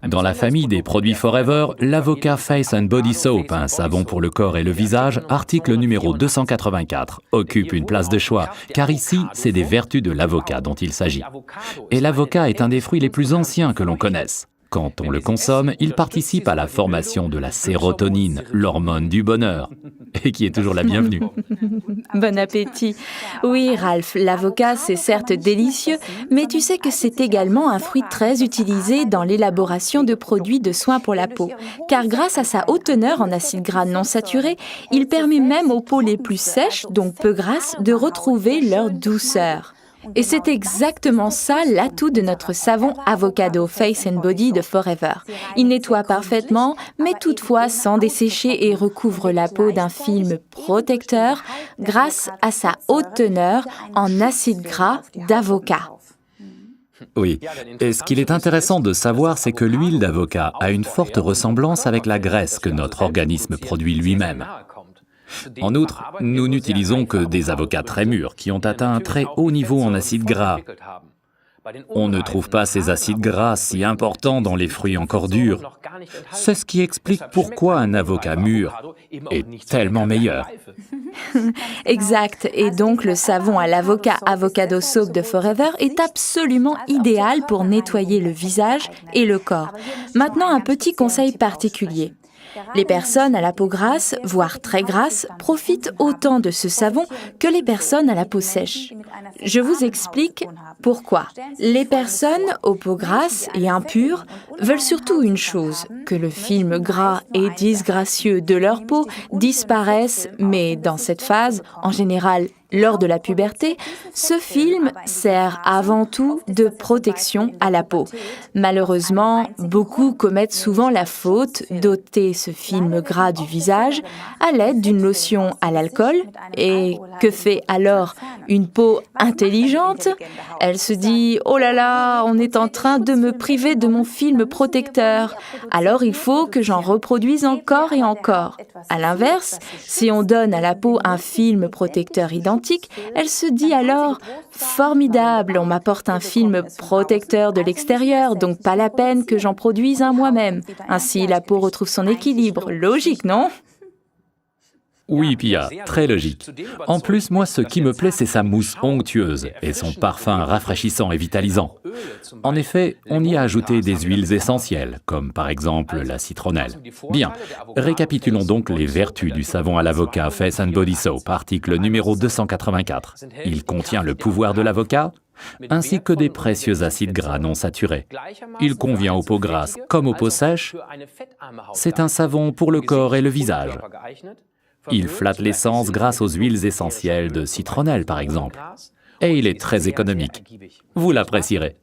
Dans la famille des produits Forever, l'Avoca Face and Body Soap, un savon pour le corps et le visage, article numéro 284, occupe une place de choix, car ici, c'est des vertus de l'avocat dont il s'agit. Et l'avocat est un des fruits les plus anciens que l'on connaisse. Quand on le consomme, il participe à la formation de la sérotonine, l'hormone du bonheur, et qui est toujours la bienvenue. Bon appétit. Oui, Ralph, l'avocat, c'est certes délicieux, mais tu sais que c'est également un fruit très utilisé dans l'élaboration de produits de soins pour la peau. Car grâce à sa haute teneur en acides gras non saturés, il permet même aux peaux les plus sèches, donc peu grasses, de retrouver leur douceur. Et c'est exactement ça l'atout de notre savon Avocado Face and Body de Forever. Il nettoie parfaitement, mais toutefois sans dessécher et recouvre la peau d'un film protecteur grâce à sa haute teneur en acides gras d'avocat. Oui, et ce qu'il est intéressant de savoir, c'est que l'huile d'avocat a une forte ressemblance avec la graisse que notre organisme produit lui-même. En outre, nous n'utilisons que des avocats très mûrs qui ont atteint un très haut niveau en acides gras. On ne trouve pas ces acides gras si importants dans les fruits encore durs. C'est ce qui explique pourquoi un avocat mûr est tellement meilleur. Exact, et donc le savon à l'avocat Avocado Soap de Forever est absolument idéal pour nettoyer le visage et le corps. Maintenant, un petit conseil particulier. Les personnes à la peau grasse, voire très grasse, profitent autant de ce savon que les personnes à la peau sèche. Je vous explique pourquoi. Les personnes aux peaux grasses et impures veulent surtout une chose, que le film gras et disgracieux de leur peau disparaisse, mais dans cette phase, en général, lors de la puberté, ce film sert avant tout de protection à la peau. Malheureusement, beaucoup commettent souvent la faute d'ôter ce film gras du visage à l'aide d'une lotion à l'alcool. Et que fait alors une peau intelligente? Elle se dit « Oh là là, on est en train de me priver de mon film protecteur. Alors il faut que j'en reproduise encore et encore. » À l'inverse, si on donne à la peau un film protecteur identique, elle se dit alors « Formidable, on m'apporte un film protecteur de l'extérieur, donc pas la peine que j'en produise un moi-même. » Ainsi, la peau retrouve son équilibre. Logique, non ? Oui, Pia, très logique. En plus, moi, ce qui me plaît, c'est sa mousse onctueuse et son parfum rafraîchissant et vitalisant. En effet, on y a ajouté des huiles essentielles, comme par exemple la citronnelle. Bien, récapitulons donc les vertus du savon à l'avocat Face and Body Soap, article numéro 284. Il contient le pouvoir de l'avocat, ainsi que des précieux acides gras non saturés. Il convient aux peaux grasses comme aux peaux sèches. C'est un savon pour le corps et le visage. Il flatte l'essence grâce aux huiles essentielles de citronnelle, par exemple. Et il est très économique. Vous l'apprécierez.